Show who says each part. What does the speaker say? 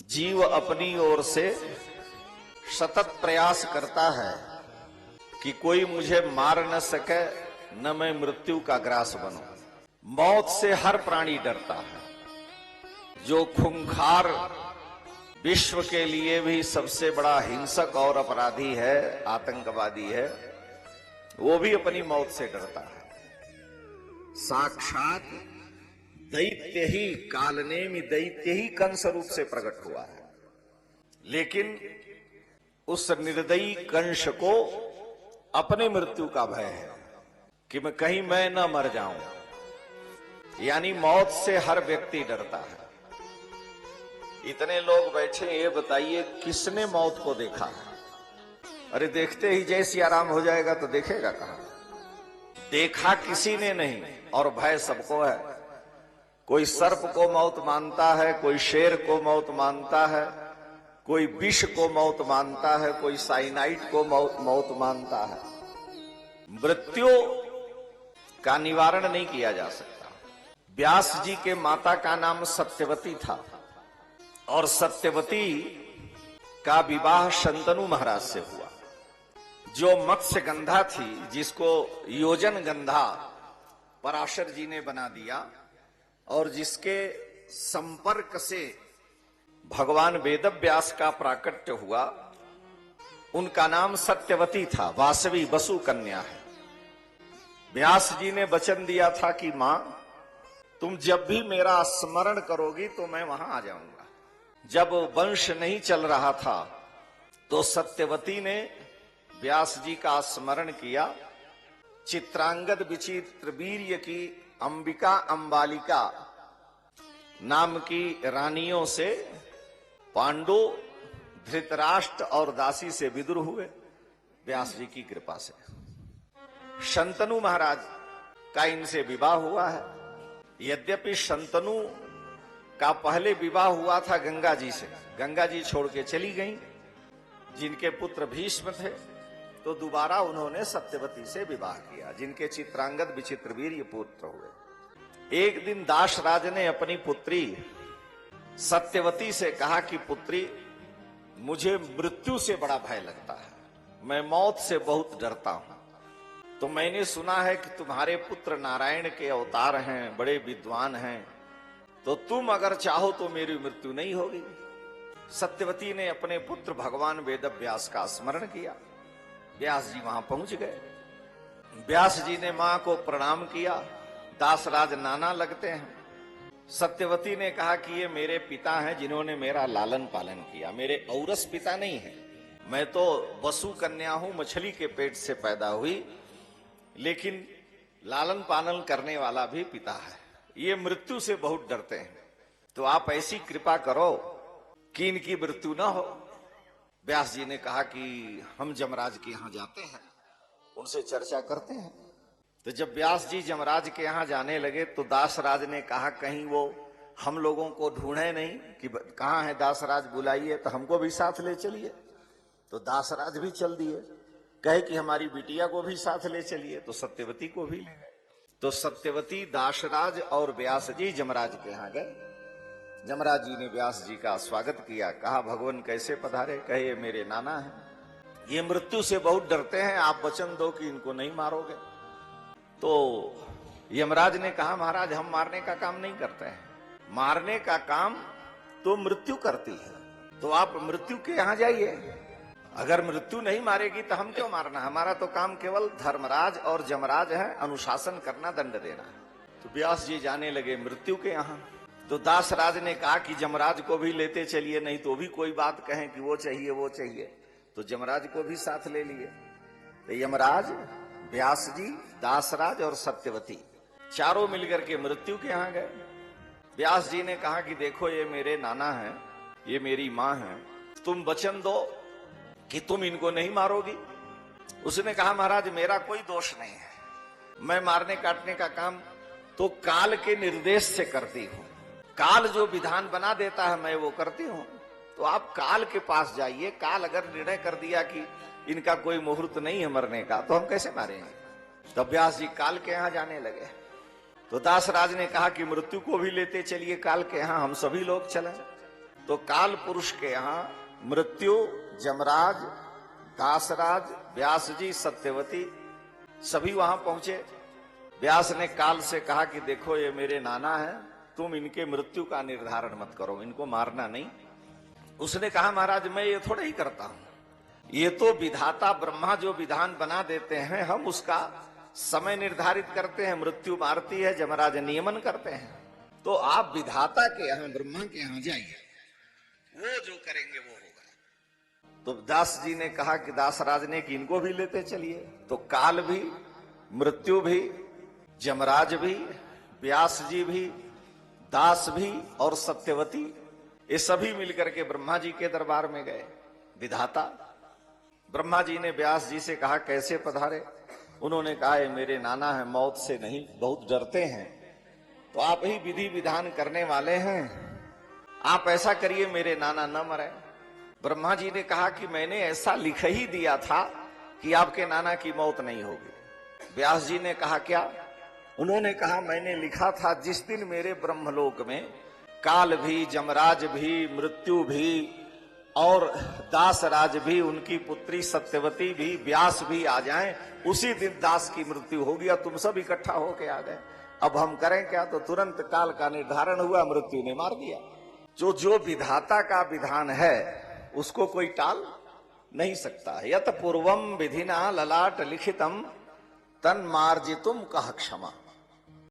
Speaker 1: जीव अपनी ओर से सतत प्रयास करता है कि कोई मुझे मार न सके, न मैं मृत्यु का ग्रास बनूं। मौत से हर प्राणी डरता है। जो खूंखार विश्व के लिए भी सबसे बड़ा हिंसक और अपराधी है, आतंकवादी है, वो भी अपनी मौत से डरता है। साक्षात दैत्य ही कालनेमि दैत्य ही कंस रूप से प्रकट हुआ है। लेकिन उस निर्दयी कंस को अपने मृत्यु का भय है कि कहीं मैं न मर जाऊं। यानी मौत से हर व्यक्ति डरता है। इतने लोग बैठे, ये बताइए किसने मौत को देखा है? अरे देखते ही जय सिया राम हो जाएगा तो देखेगा कहां? देखा किसी ने नहीं और भय सबको है। कोई सर्प को मौत मानता है, कोई शेर को मौत मानता है, कोई विष को मौत मानता है, कोई साइनाइड को मौत मानता है। मृत्यु का निवारण नहीं किया जा सकता। व्यास जी के माता का नाम सत्यवती था और सत्यवती का विवाह शंतनु महाराज से हुआ। जो मत्स्य गंधा थी, जिसको योजन गंधा पराशर जी ने बना दिया और जिसके संपर्क से भगवान वेदव्यास का प्राकट्य हुआ, उनका नाम सत्यवती था। वासवी वसु कन्या है। व्यास जी ने वचन दिया था कि मां, तुम जब भी मेरा स्मरण करोगी तो मैं वहां आ जाऊंगा। जब वंश नहीं चल रहा था तो सत्यवती ने व्यास जी का स्मरण किया। चित्रांगद विचित्र वीर्य की अंबिका अंबालिका नाम की रानियों से पांडु, धृतराष्ट्र और दासी से विदुर हुए व्यास जी की कृपा से। शंतनु महाराज का इनसे विवाह हुआ है। यद्यपि शंतनु का पहले विवाह हुआ था गंगा जी से। गंगा जी छोड़ के चली गईं, जिनके पुत्र भीष्म थे, तो दोबारा उन्होंने सत्यवती से विवाह किया, जिनके चित्रांगद विचित्र वीर्य पुत्र हुए। एक दिन दासराज ने अपनी पुत्री सत्यवती से कहा कि पुत्री, मुझे मृत्यु से बड़ा भय लगता है, मैं मौत से बहुत डरता हूं। तो मैंने सुना है कि तुम्हारे पुत्र नारायण के अवतार हैं, बड़े विद्वान हैं, तो तुम अगर चाहो तो मेरी मृत्यु नहीं होगी। सत्यवती ने अपने पुत्र भगवान वेदव्यास का स्मरण किया। व्यास जी वहां पहुंच गए। व्यास जी ने मां को प्रणाम किया। दासराज नाना लगते हैं। सत्यवती ने कहा कि ये मेरे पिता हैं, जिन्होंने मेरा लालन पालन किया। मेरे औरस पिता नहीं है, मैं तो वसु कन्या हूं, मछली के पेट से पैदा हुई, लेकिन लालन पालन करने वाला भी पिता है। ये मृत्यु से बहुत डरते हैं, तो आप ऐसी कृपा करो कि इनकी मृत्यु ना हो। व्यास जी ने कहा कि हम जमराज के यहां जाते हैं, उनसे चर्चा करते हैं। तो जब व्यास जी जमराज के यहां जाने लगे तो दासराज ने कहा कहीं वो हम लोगों को ढूंढे नहीं कि कहां है दासराज, बुलाइए, तो हमको भी साथ ले चलिए। तो दासराज भी चल दिए। कहे कि हमारी बिटिया को भी साथ ले चलिए, तो सत्यवती को भी ले गए। तो सत्यवती, दासराज और व्यास जी जमराज के यहां गए। जमराज जी ने व्यास जी का स्वागत किया। कहा भगवान कैसे पधारे? कहे ये मेरे नाना हैं, ये मृत्यु से बहुत डरते हैं, आप वचन दो कि इनको नहीं मारोगे। तो यमराज ने कहा महाराज, हम मारने का काम नहीं करते हैं, मारने का काम तो मृत्यु करती है। तो आप मृत्यु के यहां जाइए। अगर मृत्यु नहीं मारेगी तो हम क्यों मारना? हमारा तो काम केवल धर्मराज और जमराज है, अनुशासन करना, दंड देना है। तो व्यास जी जाने लगे मृत्यु के यहां। तो दासराज ने कहा कि जमराज को भी लेते चलिए, नहीं तो भी कोई बात कहें कि वो चाहिए वो चाहिए। तो जमराज को भी साथ ले लिए। तो यमराज, व्यास जी, दासराज और सत्यवती चारों मिलकर के मृत्यु के यहां गए। व्यास जी ने कहा कि देखो ये मेरे नाना हैं, ये मेरी मां हैं, तुम वचन दो कि तुम इनको नहीं मारोगी। उसने कहा महाराज मेरा कोई दोष नहीं है, मैं मारने काटने का काम तो काल के निर्देश से करती हूं। काल जो विधान बना देता है मैं वो करती हूं। तो आप काल के पास जाइए। काल अगर निर्णय कर दिया कि इनका कोई मुहूर्त नहीं है मरने का, तो हम कैसे मारेंगे? तब व्यास जी काल के यहां जाने लगे। तो दासराज ने कहा कि मृत्यु को भी लेते चलिए काल के यहां, हम सभी लोग चले। तो काल पुरुष के यहां मृत्यु, जमराज, दासराज, व्यास जी, सत्यवती सभी वहां पहुंचे। व्यास ने काल से कहा कि देखो ये मेरे नाना हैं, तुम इनके मृत्यु का निर्धारण मत करो, इनको मारना नहीं। उसने कहा महाराज मैं ये थोड़ा ही करता हूं, ये तो विधाता ब्रह्मा जो विधान बना देते हैं हम उसका समय निर्धारित करते हैं, मृत्यु मारती है, जमराज नियमन करते हैं। तो आप विधाता के यहां, ब्रह्मा के यहां जाइए, वो जो करेंगे वो होगा। तो दास जी ने कहा कि दासराज ने कि इनको भी लेते चलिए। तो काल भी, मृत्यु भी, जमराज भी, व्यास जी भी, दास भी और सत्यवती, ये सभी मिलकर के ब्रह्मा जी के दरबार में गए। विधाता ब्रह्मा जी ने व्यास जी से कहा कैसे पधारे? उन्होंने कहा ये मेरे नाना है, मौत से नहीं बहुत डरते हैं, तो आप ही विधि विधान करने वाले हैं, आप ऐसा करिए मेरे नाना न मरे। ब्रह्मा जी ने कहा कि मैंने ऐसा लिख ही दिया था कि आपके नाना की मौत नहीं होगी। व्यास जी ने कहा क्या? उन्होंने कहा मैंने लिखा था जिस दिन मेरे ब्रह्मलोक में काल भी, जमराज भी, मृत्यु भी और दासराज भी, उनकी पुत्री सत्यवती भी, व्यास भी आ जाएं, उसी दिन दास की मृत्यु होगी। और तुम सब इकट्ठा होके आ गए, अब हम करें क्या? तो तुरंत काल का निर्धारण हुआ, मृत्यु ने मार दिया। जो विधाता का विधान है उसको कोई टाल नहीं सकता। यत पूर्वम विधिना ललाट लिखितम तन मार्जितुम कह क्षमा।